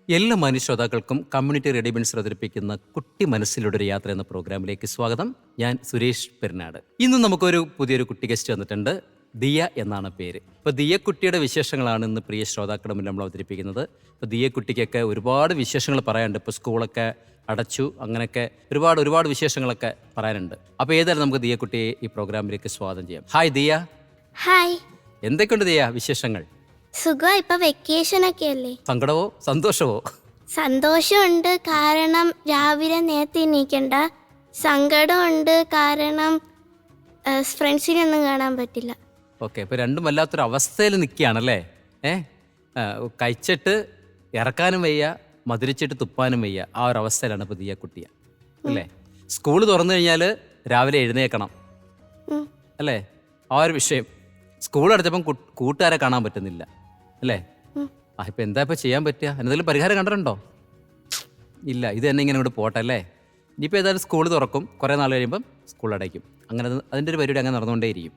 എല്ലാ മാന്യശ്രോതാക്കൾക്കും community radio Benz അവതരിപ്പിക്കുന്ന കുട്ടി മനസ്സിലൂടെ ഒരു യാത്ര എന്ന പ്രോഗ്രാമിലേക്ക് സ്വാഗതം. ഞാൻ സുരേഷ് പെരുന്നാട്. ഇന്ന് നമുക്കൊരു പുതിയൊരു കുട്ടി ഗസ്റ്റ് വന്നിട്ടുണ്ട്. ദിയ എന്നാണ് പേര്. ഇപ്പോൾ ദിയ കുട്ടിയുടെ വിശേഷങ്ങളാണ് ഇന്ന് പ്രിയ ശ്രോതാക്കളുടെ മുന്നിൽ നമ്മൾ അവതരിപ്പിക്കുന്നത്. ഇപ്പോൾ ദിയ കുട്ടിക്കൊക്കെ ഒരുപാട് വിശേഷങ്ങൾ പറയാനുണ്ട്. ഇപ്പോൾ സ്കൂളൊക്കെ അടച്ചു, അങ്ങനെയൊക്കെ ഒരുപാട് വിശേഷങ്ങളൊക്കെ പറയാനുണ്ട്. അപ്പോൾ ഏതായാലും നമുക്ക് ദിയ കുട്ടിയെ ഈ പ്രോഗ്രാമിലേക്ക് സ്വാഗതം ചെയ്യാം. ഹായ് ദിയ. ഹായ്. എന്തൊക്കെയുണ്ട് ദിയ വിശേഷങ്ങൾ? സുഖം. ഇപ്പൊ വെക്കേഷൻ ഒക്കെ അല്ലേ? സങ്കടമോ സന്തോഷമോ? സന്തോഷമുണ്ട്, കാരണം രാവിലെ നേരത്തെ എണീക്കണ്ട. സങ്കടമുണ്ട്, കാരണം ഫ്രണ്ട്സിനൊന്നും കാണാൻ പറ്റില്ല. ഓക്കെ, ഇപ്പോൾ രണ്ടും വല്ലാത്തൊരു അവസ്ഥയിൽ നിൽക്കുകയാണല്ലേ? കഴിച്ചിട്ട് ഇറക്കാനും വയ്യ, മധുരിച്ചിട്ട് തുപ്പാനും വയ്യ. ആ ഒരു അവസ്ഥയിലാണ് ഇപ്പോൾ ദിയ കുട്ടിയ അല്ലേ? സ്കൂൾ തുറന്നു കഴിഞ്ഞാൽ രാവിലെ എഴുന്നേക്കണം അല്ലേ? ആ ഒരു വിഷയം. സ്കൂൾ അടച്ചപ്പം കൂട്ടുകാരെ കാണാൻ പറ്റുന്നില്ല അല്ലേ? ഇപ്പം എന്താ ഇപ്പം ചെയ്യാൻ പറ്റുക? എന്തെങ്കിലും പരിഹാരം കണ്ടിട്ടുണ്ടോ? ഇല്ല, ഇത് തന്നെ ഇങ്ങനെ ഇങ്ങോട്ട് പോട്ടെ അല്ലേ? ഇനിയിപ്പോൾ ഏതായാലും സ്കൂൾ തുറക്കും, കുറേ നാൾ കഴിയുമ്പം സ്കൂൾ അടയ്ക്കും. അങ്ങനെ അതിൻ്റെ ഒരു പരിപാടി അങ്ങനെ നടന്നുകൊണ്ടേയിരിക്കും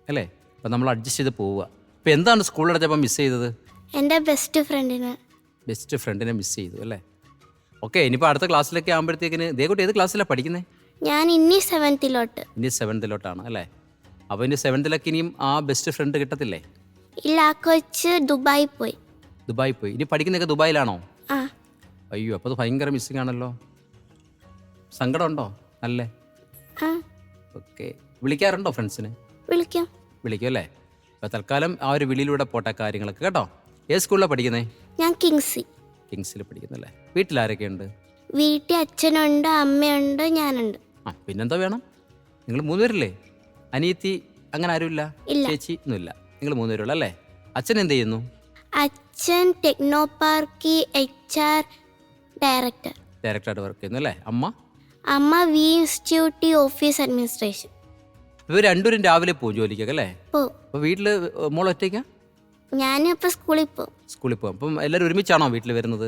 അല്ലേ? അപ്പം നമ്മൾ അഡ്ജസ്റ്റ് ചെയ്ത് പോവുക. ഇപ്പം എന്താണ് സ്കൂൾ അടച്ചപ്പം മിസ് ചെയ്തത്? എൻ്റെ ബെസ്റ്റ് ഫ്രണ്ടിനെ മിസ് ചെയ്തു അല്ലേ? ഓക്കെ, ഇനിയിപ്പോൾ അടുത്ത ക്ലാസ്സിലൊക്കെ ആകുമ്പോഴത്തേക്കിന് ഇതേ കുട്ടി ഏത് ക്ലാസ്സിലാണ് പഠിക്കുന്നത്? ഞാൻ ഇനി സെവൻത്തിലോട്ടാണ് അല്ലേ? അപ്പോൾ ഇനി സെവൻത്തിലൊക്കെ ഇനിയും ആ ബെസ്റ്റ് ഫ്രണ്ട് കിട്ടത്തില്ലേ? ഇല്ല, ആ കൊച്ച് ദുബായി പോയി. ഇനി പഠിക്കുന്നതൊക്കെ ദുബായിലാണോ? ആ. അയ്യോ, അപ്പോൾ അത് ഭയങ്കര മിസ്സിംഗ് ആണല്ലോ. സങ്കടമുണ്ടോ? അല്ലേ? ആ. ഓക്കെ, വിളിക്കാറുണ്ടോ ഫ്രണ്ട്സിനെ? വിളിക്കും അല്ലേ? അപ്പോൾ തൽക്കാലം ആ ഒരു വിളിയിലൂടെ പോട്ടെ കാര്യങ്ങളൊക്കെ കേട്ടോ. ഏത് സ്കൂളിലാണ് പഠിക്കുന്നത്? ഞാൻ കിങ്സിൽ പഠിക്കുന്നല്ലേ? വീട്ടിലാരൊക്കെ ഉണ്ട്? വീട്ടിൽ അച്ഛനുണ്ട്, അമ്മയുണ്ട്, ഞാനുണ്ട്. പിന്നെന്താ വേണം? നിങ്ങൾ 3 പേരില്ലേ? അനിയത്തി അങ്ങനെ ആരുമില്ല? ചേച്ചി ഒന്നുമില്ല, നിങ്ങൾ 3 പേരുള്ള അല്ലേ? അച്ഛൻ എന്ത് ചെയ്യുന്നു? അച്ഛൻ ടെക്നോ പാർക്കി HR ഡയറക്ടറായിട്ട് വർക്ക് ചെയ്യുന്നു അല്ലേ? അമ്മ വി ഇൻസ്റ്റിറ്റ്യൂട്ട് ഓഫീസ് അഡ്മിനിസ്ട്രേഷൻ. ഇവർ രണ്ടുപേരും രാവിലെ പോകും ജോലിക്കൊക്കെ അല്ലേ? അപ്പോൾ വീട്ടിൽ മോൾ ഒറ്റയ്ക്കാ? ഞാനിപ്പോൾ സ്കൂളിൽ പോകും. അപ്പം എല്ലാവരും ഒരുമിച്ചാണോ വീട്ടിൽ വരുന്നത്?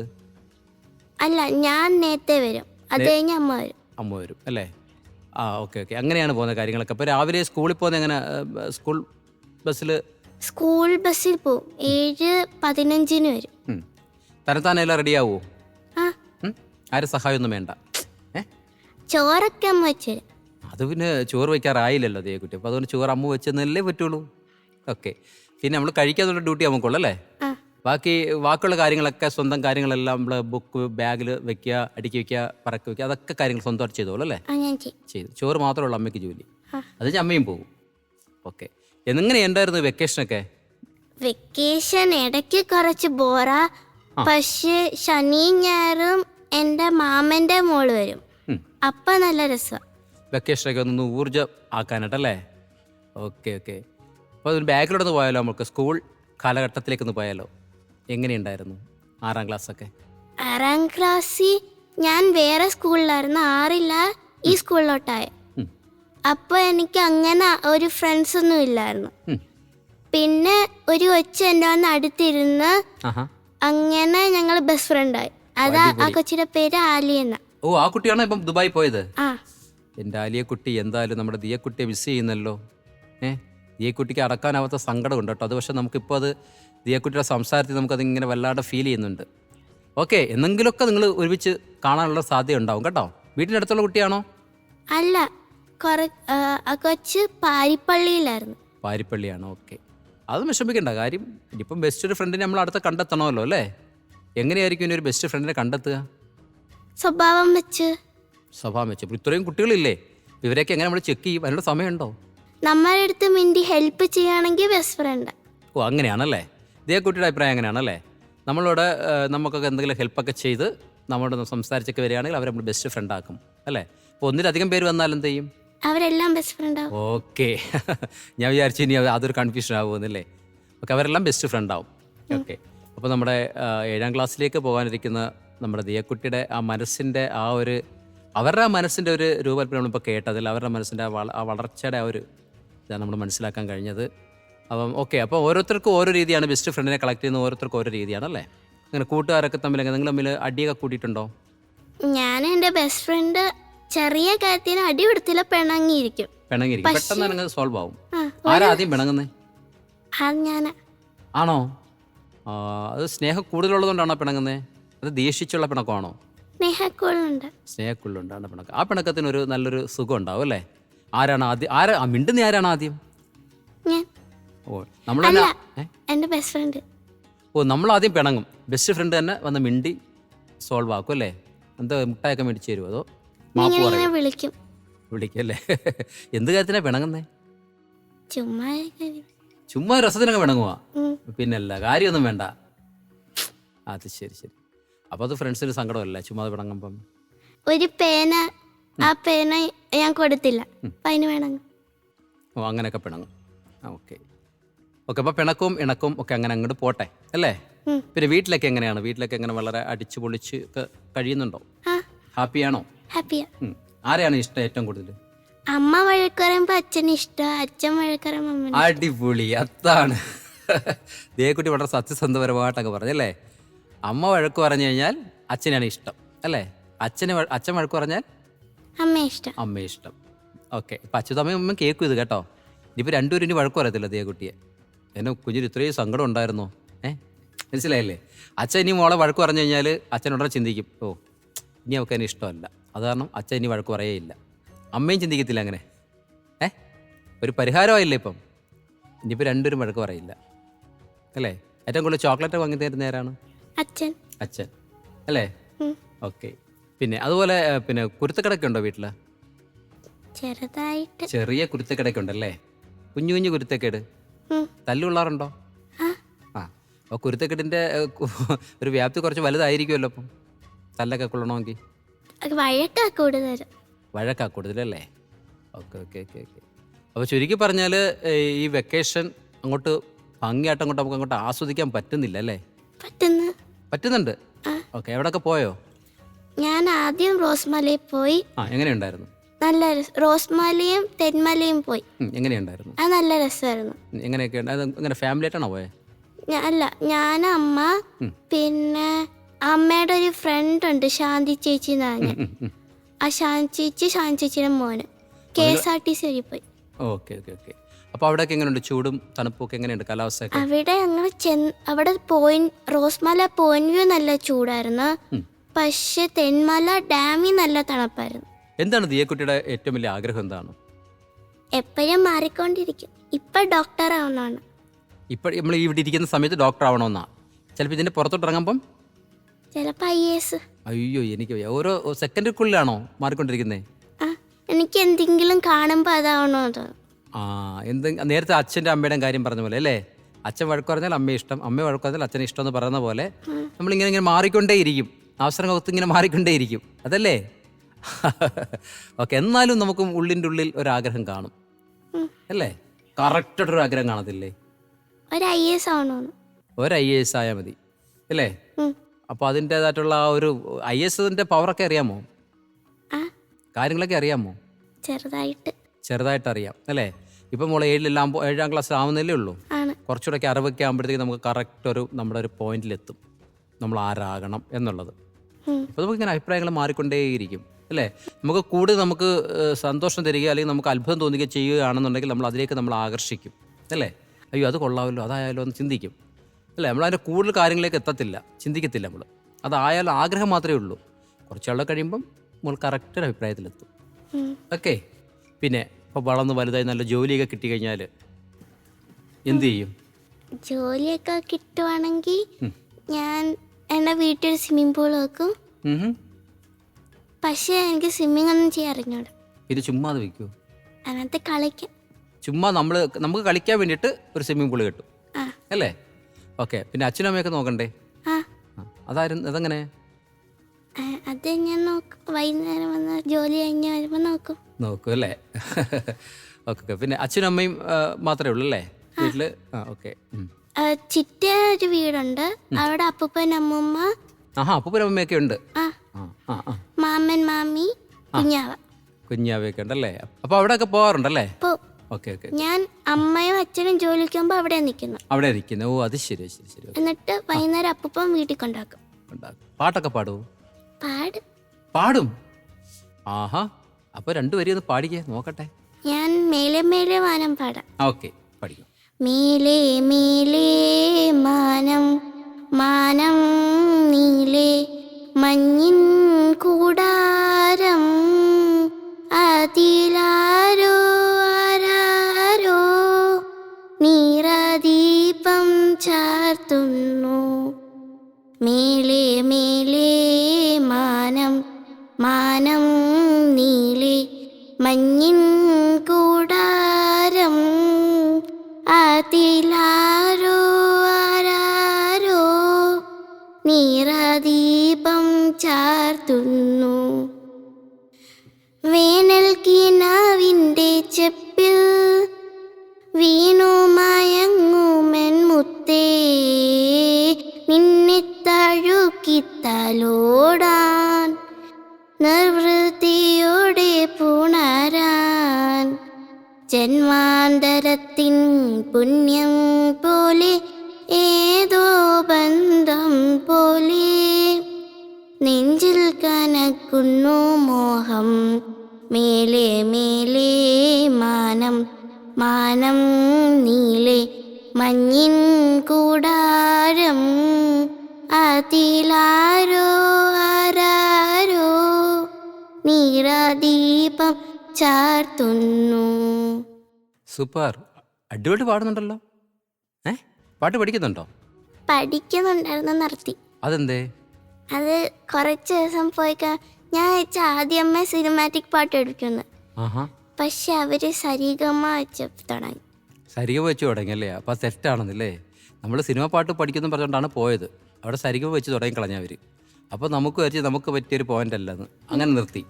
അല്ല, ഞാൻ നേരത്തെ വരും, അത് കഴിഞ്ഞ് അമ്മ വരും അല്ലേ? ഓക്കെ, അങ്ങനെയാണ് പോകുന്ന കാര്യങ്ങളൊക്കെ. അപ്പോൾ രാവിലെ സ്കൂളിൽ പോകുന്നത് എങ്ങനെ? സ്കൂൾ ബസ്സിൽ പോകും. 7:15 വരും. തന്നെത്താനെല്ലാം റെഡി ആവുമോ? ആരും സഹായമൊന്നും വേണ്ട? ചോറൊക്കെ അമ്മ വെച്ചുതരും. അത് പിന്നെ ചോറ് വയ്ക്കാറായില്ലല്ലോ അതേ കുട്ടി, അപ്പോൾ അതുകൊണ്ട് ചോറ് അമ്മ വെച്ചെന്നല്ലേ പറ്റുള്ളൂ. ഓക്കെ, പിന്നെ നമ്മൾ കഴിക്കാനുള്ള ഡ്യൂട്ടി നമുക്കുള്ളൂ അല്ലേ? ബാക്കിയുള്ള കാര്യങ്ങളൊക്കെ സ്വന്തം കാര്യങ്ങളെല്ലാം നമ്മൾ ബുക്ക് ബാഗിൽ വെക്കുക, അടുക്കി വെക്കുക, പറക്കി വെക്കുക, അതൊക്കെ കാര്യങ്ങൾ സ്വന്തമായിട്ട് ചെയ്തോളൂ അല്ലേ? ചെയ്തു. ചോറ് മാത്രമുള്ള അമ്മയ്ക്ക് ജോലി, അത് അമ്മയും പോകും. ഓക്കെ, എങ്ങനെ ഉണ്ടായിരുന്നു വെക്കേഷനൊക്കെ? വെക്കേഷൻ ഇടയ്ക്ക് കുറച്ച് ബോറാ, പക്ഷേ ശനിയും ഞായറും എൻ്റെ മാമൻ്റെ മോള് വരും, അപ്പം നല്ല രസമാണ്. വെക്കേഷനൊക്കെ ഒന്ന് ഊർജ്ജം ആക്കാനായിട്ടല്ലേ? ഓക്കെ, അപ്പോൾ അതിന് ബാഗിലോട്ടൊന്ന് പോയാലോ? നമുക്ക് സ്കൂൾ കാലഘട്ടത്തിലേക്കൊന്ന് പോയാലോ? എങ്ങനെയുണ്ടായിരുന്നു 6ാം ക്ലാസ്സൊക്കെ? 6ാം ക്ലാസ്സിൽ ഞാൻ വേറെ സ്കൂളിലായിരുന്നു, 6ില്ല ഈ സ്കൂളിലോട്ടായ. അപ്പോൾ എനിക്ക് അങ്ങനെ ഒരു ഫ്രണ്ട്സ് ഒന്നും ഇല്ലായിരുന്നു. പിന്നെ ഒരു കൊച്ചു എൻ്റെ വന്ന് അടുത്തിരുന്ന് അങ്ങനെ ഞങ്ങൾ ബെസ്റ്റ് ഫ്രണ്ടായി. അതാ ആ കൊച്ചിയുടെ പേര് ആലി എന്ന. ആ കുട്ടിയാണോ ഇപ്പം ദുബായി പോയത്? എൻ്റെ ആലിയ കുട്ടി എന്തായാലും നമ്മുടെ ദിയ കുട്ടിയെ മിസ് ചെയ്യുന്നല്ലോ. ദിയ കുട്ടിക്ക് അടക്കാനാവാത്ത സങ്കടമുണ്ട് കേട്ടോ. അത് പക്ഷെ നമുക്കിപ്പോൾ അത് ദിയ കുട്ടിയുടെ സംസാരത്തിൽ നമുക്കതിങ്ങനെ വല്ലാണ്ട് ഫീൽ ചെയ്യുന്നുണ്ട്. ഓക്കെ, എന്നെങ്കിലുമൊക്കെ നിങ്ങൾ ഒരുമിച്ച് കാണാനുള്ള സാധ്യത ഉണ്ടാവും കേട്ടോ. വീട്ടിൻ്റെ അടുത്തുള്ള കുട്ടിയാണോ? അല്ല, ആ കൊച്ച് പാരിപ്പള്ളിയാണോ? ഓക്കെ, അത് വിഷമിക്കേണ്ട കാര്യം. ഇനിയിപ്പം ബെസ്റ്റ് ഒരു ഫ്രണ്ടിനെ നമ്മൾ അടുത്ത് കണ്ടെത്തണമല്ലോ അല്ലേ? എങ്ങനെയായിരിക്കും ഇനി ഒരു ബെസ്റ്റ് ഫ്രണ്ടിനെ കണ്ടെത്തുക? സ്വഭാവം വെച്ച്. ഇപ്പോൾ ഇത്രയും കുട്ടികളില്ലേ, ഇവരെയൊക്കെ എങ്ങനെ നമ്മൾ ചെക്ക് ചെയ്യും? അതിനുള്ള സമയമുണ്ടോ? നമ്മുടെ അടുത്ത് മിണ്ടി ഹെൽപ്പ് ചെയ്യുകയാണെങ്കിൽ ബെസ്റ്റ് ഫ്രണ്ട്. അങ്ങനെയാണല്ലേ? ഇതേ കുട്ടിയുടെ അഭിപ്രായം അങ്ങനെയാണല്ലേ? നമ്മളോട് നമുക്കൊക്കെ എന്തെങ്കിലും ഹെൽപ്പൊക്കെ ചെയ്ത് നമ്മളോട് സംസാരിച്ചൊക്കെ വരികയാണെങ്കിൽ അവർ നമ്മൾ ബെസ്റ്റ് ഫ്രണ്ട് ആക്കും അല്ലേ? അപ്പോൾ ഒന്നിലധികം പേര് വന്നാൽ എന്ത് ചെയ്യും? അവരെല്ലാം ബെസ്റ്റ് ഫ്രണ്ട് ആവും. ഓക്കെ, ഞാൻ വിചാരിച്ചു ഇനി അതൊരു കൺഫ്യൂഷൻ ആവുമെന്നല്ലേ? ഓക്കെ, അവരെല്ലാം ബെസ്റ്റ് ഫ്രണ്ട് ആവും. ഓക്കെ, അപ്പോൾ നമ്മുടെ 7ാം ക്ലാസ്സിലേക്ക് പോകാനിരിക്കുന്ന നമ്മുടെ ദിയക്കുട്ടിയുടെ ആ മനസ്സിൻ്റെ അവരുടെ മനസ്സിൻ്റെ ഒരു രൂപകൽപ്പന നമ്മളിപ്പോൾ കേട്ടതിൽ അവരുടെ മനസ്സിൻ്റെ ആ വളർച്ചയുടെ ഒരു ഇതാണ് നമ്മൾ മനസ്സിലാക്കാൻ കഴിഞ്ഞത്. അപ്പം ഓക്കെ, അപ്പോൾ ഓരോരുത്തർക്കും ഓരോ രീതിയാണ് ബെസ്റ്റ് ഫ്രണ്ടിനെ കളക്ട് ചെയ്യുന്നത്, ഓരോരുത്തർക്കും ഓരോ രീതിയാണല്ലേ? അങ്ങനെ കൂട്ടുകാരൊക്കെ നിങ്ങൾ തമ്മിൽ അടിയൊക്കെ കൂട്ടിയിട്ടുണ്ടോ? ഞാൻ എൻ്റെ ബെസ്റ്റ് ഫ്രണ്ട് ചെറിയ കാര്യത്തിന് അടി കൊടുത്തില്ല, പിണങ്ങിയിരിക്കും. പെട്ടെന്ന് സോൾവ് ആവും. ആരാ ആദ്യം പിണങ്ങുന്നത്? അത് ഞാനാ. ആണോ? അത് സ്നേഹം കൂടുതലുള്ളതുകൊണ്ടാണോ പിണങ്ങുന്നത്? അത് ദേഷിച്ചുള്ള പിണക്കമാണോ? സ്നേഹക്കോളുണ്ട്. സ്നേഹക്കുള്ളുണ്ടാണ് പിണക്കം. ആ പിണക്കത്തിനൊരു നല്ലൊരു സുഖം ഉണ്ടാവും അല്ലേ? ആരാണ് ആദ്യം മിണ്ടുന്ന ആരാണ് ആദ്യം? ഞാൻ ഓ നമ്മൾ അല്ല, തന്നെ എൻ്റെ ബെസ്റ്റ് ഫ്രണ്ട്. ഓ നമ്മൾ ആദ്യം പിണങ്ങും, ബെസ്റ്റ് ഫ്രണ്ട് തന്നെ വന്ന് മിണ്ടി സോൾവ് ആക്കും അല്ലേ? എന്താ മുട്ടായൊക്കെ മേടിച്ച് തരുമോ അതോ മാപ്പ് ഇങ്ങനെ പറയും? വിളിക്കും. വിളിക്കല്ലേ? എന്ത് കാര്യത്തിനാ പിണങ്ങുന്നേ? ചുമ്മാ ഒരു കാര്യം. ചുമ്മാ രസത്തിനൊക്കെ പിണങ്ങുവാ? ഉം. പിന്നല്ല, കാര്യമൊന്നും വേണ്ട. അത് ശരി ശരി. അപ്പോൾ അത് ഫ്രണ്ട്സിന് സങ്കടമല്ല ചുമ്മാ അത് പിണങ്ങുമ്പം? ഒരു പേന, ആ പേന ഞാൻ കൊടുത്തില്ല, അപ്പം അതിന് വേണം. ഓ അങ്ങനെയൊക്കെ പിണങ്ങും. Okay okay. അപ്പോൾ പിണക്കവും ഇണക്കവും ഒക്കെ അങ്ങനെ അങ്ങോട്ട് പോട്ടെ അല്ലേ? പിന്നെ വീട്ടിലൊക്കെ എങ്ങനെയാണ്? വീട്ടിലൊക്കെ എങ്ങനെ വളരെ അടിച്ചു പൊളിച്ച് ഒക്കെ കഴിയുന്നുണ്ടോ? ആ, ഹാപ്പിയാണോ? ഹാപ്പിയാ. ആരെയാണ് ഇഷ്ടം ഏറ്റവും കൂടുതൽ? അമ്മ വഴക്ക് പറയുമ്പോൾ അച്ഛന് ഇഷ്ടം, അച്ഛൻ വഴക്ക് പറയുമ്പോൾ അമ്മ. അടിപൊളി, അതാണ്. ദേക്കുട്ടി വളരെ സത്യസന്ധപരമായിട്ടൊക്കെ പറഞ്ഞല്ലേ? അമ്മ വഴക്ക് പറഞ്ഞു കഴിഞ്ഞാൽ അച്ഛനാണ് ഇഷ്ടം അല്ലേ? അച്ഛൻ വഴക്ക് പറഞ്ഞാൽ അമ്മ ഇഷ്ടം. അമ്മയെ ഇഷ്ടം. ഓക്കെ. ഇപ്പം അച്ഛനും അമ്മ കേൾക്കും ഇത് കേട്ടോ. ഇനിയിപ്പോൾ രണ്ടുപേരും ഇനി വഴക്ക് പറയത്തില്ല ദേക്കുട്ടിയെ. എന്നെ കുഞ്ഞിന് ഇത്രയും സങ്കടം ഉണ്ടായിരുന്നോ? മനസ്സിലായില്ലേ? അച്ഛൻ ഇനി മോളെ വഴക്ക് പറഞ്ഞു കഴിഞ്ഞാൽ അച്ഛൻ ഉടനെ ചിന്തിക്കും, ഓ ഇനി അവൾക്ക് എന്നെ ഇഷ്ടമല്ല, അത് കാരണം അച്ഛൻ ഇനി വഴക്ക് പറയേയില്ല. അമ്മയും ചിന്തിക്കത്തില്ല അങ്ങനെ. ഒരു പരിഹാരമായില്ലേ ഇപ്പം? ഇനിയിപ്പോൾ രണ്ടുപേരും വഴക്ക് പറയില്ല അല്ലേ? ഏറ്റവും കൂടുതൽ ചോക്ലേറ്റ് വാങ്ങി തരുന്ന നേരാണ് അച്ഛൻ. അച്ഛൻ അല്ലേ? ഓക്കെ. പിന്നെ അതുപോലെ പിന്നെ കുരുത്തക്കടയൊക്കെ ഉണ്ടോ വീട്ടിൽ? ചെറുതായിട്ട്. ചെറിയ കുരുത്തക്കടയൊക്കെ ഉണ്ടല്ലേ? കുഞ്ഞു കുഞ്ഞു കുരുത്തക്കേട്. തല്ലുകൊള്ളാറുണ്ടോ? ആ അപ്പോൾ കുരുത്തക്കെട്ടിൻ്റെ ഒരു വ്യാപ്തി കുറച്ച് വലുതായിരിക്കുമല്ലോ അപ്പം, തല്ലൊക്കെ കൊള്ളണമെങ്കിൽ. വഴക്കാ കൂടുതൽ. വഴക്കാ കൂടുതലല്ലേ? Okay okay okay okay. അപ്പോൾ ചുരുക്കി പറഞ്ഞാൽ ഈ വെക്കേഷൻ അങ്ങോട്ട് ഭംഗിയായിട്ട് നമുക്ക് അങ്ങോട്ട് ആസ്വദിക്കാൻ പറ്റുന്നില്ല അല്ലേ? പറ്റുന്നുണ്ട്. ഓക്കെ. എവിടെയൊക്കെ പോയോ? ഞാൻ ആദ്യം റോസ്മലയിൽ പോയി. എങ്ങനെയുണ്ടായിരുന്നു? നല്ല റോസ്മലയും തെന്മലയും പോയി. എങ്ങനെയുണ്ടായിരുന്നു? അത് നല്ല രസമായിരുന്നു. എങ്ങനെയൊക്കെ ഉണ്ട്? അത് എങ്ങനെ ഫാമിലി ആയിട്ടാണോ പോയത്? അല്ല, ഞാൻ, അമ്മ, പിന്നെ അമ്മയുടെ ഒരു ഫ്രണ്ട് ഉണ്ട് ശാന്തി ചേച്ചി എന്നാണ്. ആ ശാന്തി ചേച്ചിയുടെ മോന് KSRTC വഴി പോയി. Okay okay okay. അപ്പോൾ അവിടെയൊക്കെ എങ്ങനെയുണ്ട്? ചൂടും തണുപ്പും ഒക്കെ എങ്ങനെയുണ്ട് കാലാവസ്ഥയൊക്കെ? അവിടെ ഞങ്ങൾ അവിടെ റോസ്മല പോയിന്റ് വ്യൂ നല്ല ചൂടായിരുന്നു, പക്ഷെ തെന്മല ഡാമിൽ നല്ല തണുപ്പായിരുന്നു. എന്താണ് ദിയക്കുട്ടിയുടെ ഏറ്റവും വലിയ ആഗ്രഹം? എന്താണ്? എപ്പോഴും മാറിക്കൊണ്ടിരിക്കും. ഇപ്പൊ ഡോക്ടർ ആവണമെന്ന്. ഇപ്പം നമ്മൾ ഇവിടെ ഇരിക്കുന്ന സമയത്ത് ഡോക്ടർ ആവണമെന്നാ? ചിലപ്പോൾ ഇതിൻ്റെ പുറത്തോട്ട് ഇറങ്ങുമ്പം ചിലപ്പോൾ IAS. അയ്യോ, എനിക്ക് ഓരോ സെക്കൻഡിക്കുള്ളിലാണോ മാറിക്കൊണ്ടിരിക്കുന്നത്? എനിക്ക് എന്തെങ്കിലും കാണുമ്പോൾ അതാവണമെന്ന് തോന്നും. നേരത്തെ അച്ഛൻ്റെ അമ്മയുടെയും കാര്യം പറഞ്ഞ പോലെ അല്ലേ? അച്ഛൻ വഴക്ക് പറഞ്ഞാൽ അമ്മയെ ഇഷ്ടം, അമ്മ വഴക്ക് പറഞ്ഞാൽ അച്ഛനെ ഇഷ്ടം എന്ന് പറയുന്ന പോലെ നമ്മളിങ്ങനെ മാറിക്കൊണ്ടേയിരിക്കും, അവസരങ്ങൾക്ക് ഇങ്ങനെ മാറിക്കൊണ്ടേയിരിക്കും, അതല്ലേ? ഓക്കെ. എന്നാലും നമുക്ക് ഉള്ളിൻ്റെ ഉള്ളിൽ ഒരാഗ്രഹം കാണും അല്ലേ? കറക്റ്റായിട്ടൊരു ആഗ്രഹം കാണത്തില്ലേ? ഒരു IAS ആവണമെന്ന്. ഒരു IAS ആയാൽ മതി അല്ലേ? അപ്പോൾ അതിൻ്റേതായിട്ടുള്ള ആ ഒരു IASൻ്റെ പവറൊക്കെ അറിയാമോ? കാര്യങ്ങളൊക്കെ അറിയാമോ? ചെറുതായിട്ട് അറിയാം അല്ലേ? ഇപ്പം മോളെ 7ാം ക്ലാസ്സിൽ ആവുന്നല്ലേ ഉള്ളൂ. കുറച്ചുകൂടെ അറിവൊക്കെ ആകുമ്പോഴത്തേക്ക് നമുക്ക് കറക്റ്റ് നമ്മുടെ ഒരു പോയിന്റിലെത്തും നമ്മൾ ആരാകണം എന്നുള്ളത്. അപ്പോൾ നമുക്കിങ്ങനെ അഭിപ്രായങ്ങൾ മാറിക്കൊണ്ടേയിരിക്കും അല്ലേ? നമുക്ക് കൂടുതൽ നമുക്ക് സന്തോഷം തരിക അല്ലെങ്കിൽ നമുക്ക് അത്ഭുതം തോന്നുകയോ ചെയ്യുകയാണെന്നുണ്ടെങ്കിൽ നമ്മൾ അതിലേക്ക് നമ്മൾ ആകർഷിക്കും അല്ലേ? അയ്യോ അത് കൊള്ളാമല്ലോ, അതായാലോ എന്ന് ചിന്തിക്കും അല്ലേ? നമ്മളതിൻ്റെ കൂടുതൽ കാര്യങ്ങളിലേക്ക് ചിന്തിക്കത്തില്ല നമ്മൾ. അതായാലും ആഗ്രഹം മാത്രമേ ഉള്ളൂ. കുറച്ചാളെ കഴിയുമ്പം നമ്മൾ കറക്റ്റ് അഭിപ്രായത്തിലെത്തും. ഓക്കെ. പിന്നെ ഇപ്പോൾ വളർന്ന് വലുതായി നല്ല ജോലിയൊക്കെ കിട്ടിക്കഴിഞ്ഞാൽ എന്ത് ചെയ്യും? ജോലിയൊക്കെ കിട്ടുവാണെങ്കിൽ ഞാൻ എൻ്റെ വീട്ടിൽ സ്വിമ്മിംഗ് പൂൾ വെക്കും. പക്ഷേ എനിക്ക് സ്വിമ്മിംഗ് ഒന്നും ചെയ്യാൻ അറിഞ്ഞൂടാ. പിന്നെ ചുമ്മാ അത് വെക്കുമോ? അതിനകത്ത് കളിക്കാം. ചുമ്മാ നമുക്ക് കളിക്കാൻ വേണ്ടിയിട്ട് ഒരു സ്വിമ്മിംഗ് പൂൾ കിട്ടും അല്ലേ? ഓക്കെ. പിന്നെ അച്ഛനും അമ്മയൊക്കെ നോക്കണ്ടേ? അതെങ്ങനെ? അത് ഞാൻ വൈകുന്നേരം വന്ന് ജോലി കഴിഞ്ഞ് വരുമ്പോൾ നോക്കും അല്ലേ? ഓക്കെ. പിന്നെ അച്ഛനും അമ്മയും മാത്രമേ ഉള്ളൂ അല്ലേ വീട്ടിൽ? ഓക്കെ. ചിറ്റ ഒരു വീടുണ്ട്, അവിടെ അപ്പൂപ്പൻ അമ്മൂമ്മ. അപ്പൂപ്പൻ അമ്മയൊക്കെ ഉണ്ട്. മാമൻ മാമി കുഞ്ഞാവയൊക്കെ ഉണ്ടല്ലേ? അപ്പോൾ അവിടെയൊക്കെ പോകാറുണ്ടല്ലേ? Okay okay. ഞാൻ അമ്മയും അച്ഛനും ജോലിക്ക് പോകുമ്പോൾ അവിടെ നിൽക്കുന്നു. ഓ അത് ശരി. എന്നിട്ട് വൈകുന്നേരം അപ്പൂപ്പൻ വീട്ടിൽ കൊണ്ടാക്കും. പാട്ടൊക്കെ പാടുമോ? പാടും. ആഹാ. അപ്പോൾ രണ്ടുപേരും ഒന്ന് പാടിക്കേ നോക്കട്ടെ. ഞാൻ മേലെ മേലെ വാനം പാടാം. ഓക്കെ, പഠിക്കും. മേലെ മേലെ മാനം മാനം നീലേ മഞ്ഞിൻ കൂടാരം അതിലാരോ ആരാരോ നീറദീപം ചാർത്തുന്നു. മേലെ മേലെ മാനം മാനം നീലെ മഞ്ഞിൻ കൂടാരം അതിലാരോ ആരാരോ നീറദീപം ചാർത്തുന്നു. വേനൽ കിനാവിൻ്റെ ചെപ്പിൽ വീണു മയങ്ങുമെൻ മുത്തേ, നിന്നെ തഴുകിത്തലോടാൻ നിർവൃത്തിയോടെ പുണരാൻ ജന്മാന്തരത്തിൻ പുണ്യം പോലെ ഏതോ ബന്ധം പോലെ നെഞ്ചിൽ കനക്കുന്നു മോഹം. മേലെ മേലെ മാനം മാനം നീലെ മഞ്ഞിൻ കൂടാരം അതിലാരോ ആരാരോ നീറദീപം ചാർത്തുന്നു. സൂപ്പർ, അടിപൊളി പാടുന്നുണ്ടല്ലോ. പാട്ട് പഠിക്കുന്നുണ്ടോ? പഠിക്കുന്നുണ്ടായിരുന്നു, നിർത്തി. അതെന്തേ? അത് കുറച്ച് ദിവസം ഞാൻ വെച്ച ആദ്യമേ സിനിമാറ്റിക് പാട്ട് എടുക്കുന്നു. ആഹാ, പക്ഷെ അവര് സരിഗമ വെച്ച് തുടങ്ങി. സരിഗമ വെച്ച് തുടങ്ങിയല്ലേ? അപ്പം അത് തെറ്റാണെന്നല്ലേ? നമ്മൾ സിനിമ പാട്ട് പഠിക്കുന്നു പറഞ്ഞുകൊണ്ടാണ് പോയത്. അവിടെ സരിഗമ വെച്ച് തുടങ്ങി കളഞ്ഞവർ. അപ്പോൾ നമുക്ക് വെച്ച് നമുക്ക് പറ്റിയൊരു പോയിന്റ് അല്ലെന്ന് അങ്ങനെ നിർത്തി.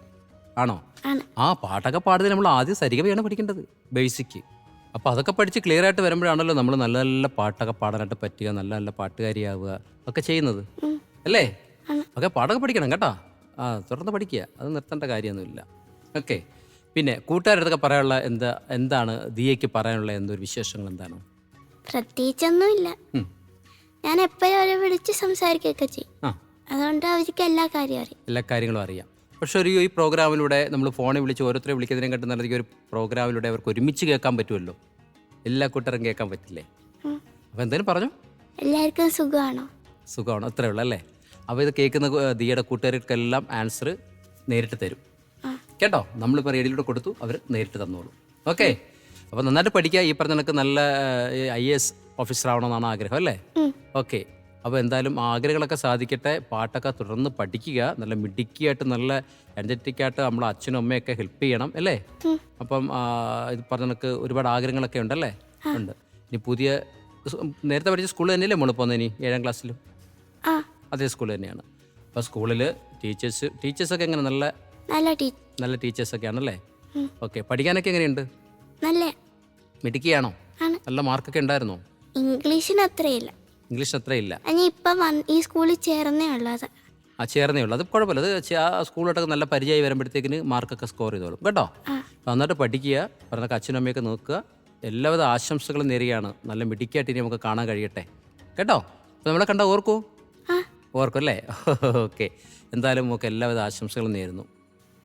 ആണോ? ആ പാട്ടൊക്കെ പാടുന്നത് നമ്മൾ ആദ്യം സരിഗമയാണ് പഠിക്കേണ്ടത്, ബേസിക്ക്. അപ്പോൾ അതൊക്കെ പഠിച്ച് ക്ലിയർ ആയിട്ട് വരുമ്പോഴാണല്ലോ നമ്മൾ നല്ല നല്ല പാട്ടൊക്കെ പാടാനായിട്ട് പറ്റുക, നല്ല നല്ല പാട്ടുകാരിയാവുക ഒക്കെ ചെയ്യുന്നത്, അല്ലേ? ഒക്കെ പാട്ടൊക്കെ പഠിക്കണം കേട്ടോ. തുടർന്ന് പഠിക്കുക, അത് നിർത്തേണ്ട കാര്യമൊന്നുമില്ല. ഓക്കെ. പിന്നെ കൂട്ടുകാരടുത്തൊക്കെ പറയാനുള്ള എന്താണ് ദിയയ്ക്ക് പറയാനുള്ള എന്തൊരു വിശേഷങ്ങൾ എന്താണ്? പ്രത്യേകിച്ചൊന്നുമില്ല. ഞാൻ എപ്പോഴും അവരെ വിളിച്ച് സംസാരിക്കുകയൊക്കെ ചെയ്യും. അതുകൊണ്ട് അവർക്ക് എല്ലാ കാര്യവും അറിയാം, എല്ലാ കാര്യങ്ങളും അറിയാം. പക്ഷെ ഈ പ്രോഗ്രാമിലൂടെ നമ്മൾ ഫോണിൽ വിളിച്ച് ഓരോരുത്തരെ വിളിക്കുന്നതിനെക്കാട്ടും നല്ലത് ഒരു പ്രോഗ്രാമിലൂടെ അവർക്ക് ഒരുമിച്ച് കേൾക്കാൻ പറ്റുമല്ലോ. എല്ലാ കൂട്ടരും കേൾക്കാൻ പറ്റില്ലേ? അപ്പോൾ എന്തായാലും പറഞ്ഞു. എല്ലാവർക്കും സുഖമാണോ? സുഖമാണോ, അത്രേ ഉള്ളൂ അല്ലേ? അപ്പോൾ ഇത് കേൾക്കുന്ന ദിയയുടെ കൂട്ടുകാർക്കെല്ലാം ആൻസർ നേരിട്ട് തരും കേട്ടോ. നമ്മളിപ്പോൾ റേഡിയോയിലൂടെ കൊടുത്തു, അവർ നേരിട്ട് തന്നോളൂ. ഓക്കെ. അപ്പോൾ നന്നായിട്ട് പഠിക്കുക. ഈ പറഞ്ഞ കണക്ക് നല്ല IAS ഓഫീസർ ആവണമെന്നാണ് ആഗ്രഹം അല്ലേ? ഓക്കെ. അപ്പോൾ എന്തായാലും ആഗ്രഹങ്ങളൊക്കെ സാധിക്കട്ടെ. പാട്ടൊക്കെ തുടർന്ന് പഠിക്കുക. നല്ല മിടുക്കിയായിട്ട് നല്ല എനർജറ്റിക്കായിട്ട് നമ്മളെ അച്ഛനും അമ്മയൊക്കെ ഹെൽപ്പ് ചെയ്യണം അല്ലേ? അപ്പം ഇത് പറഞ്ഞ കണക്ക് ഒരുപാട് ആഗ്രഹങ്ങളൊക്കെ ഉണ്ടല്ലേ? ഉണ്ട്. ഇനി പുതിയ നേരത്തെ പഠിച്ച സ്കൂളിൽ തന്നെയല്ലേ നമ്മൾ പോകുന്നത്? ഇനി 7ാം ക്ലാസ്സിലും അതേ സ്കൂൾ തന്നെയാണ്. അപ്പോൾ സ്കൂളിൽ ടീച്ചേഴ്സൊക്കെ എങ്ങനെ? നല്ല ടീച്ചേഴ്സൊക്കെ ആണല്ലേ? ഓക്കെ. പഠിക്കാനൊക്കെ എങ്ങനെയുണ്ട്? നല്ല മിടുക്കിയാണോ? നല്ല മാർക്കൊക്കെ ഉണ്ടായിരുന്നോ? ഇംഗ്ലീഷിന് അത്രയില്ല. ഇപ്പം ഈ സ്കൂളിൽ ചേർന്നേ ഉള്ളത്. ചേർന്നേ ഉള്ളൂ. അത് കുഴപ്പമില്ല. അത് ആ സ്കൂളിലോട്ടൊക്കെ നല്ല പരിചയമായി വരുമ്പോഴത്തേക്കിന് മാർക്കൊക്കെ സ്കോർ ചെയ്തോളും കേട്ടോ. നന്നായിട്ട് പഠിക്കുക. പറഞ്ഞ അച്ഛനും അമ്മയൊക്കെ നോക്കുക. എല്ലാവിധ ആശംസകളും നേരുകയാണ്. നല്ല മിടുക്കിയായിട്ട് ഇനി നമുക്ക് കാണാൻ കഴിയട്ടെ കേട്ടോ. അപ്പോൾ നമ്മളെ കണ്ടാൽ ഓർക്കും അല്ലേ? ഓക്കെ. എന്തായാലും നമുക്ക് എല്ലാവിധ ആശംസകളും നേരുന്നു.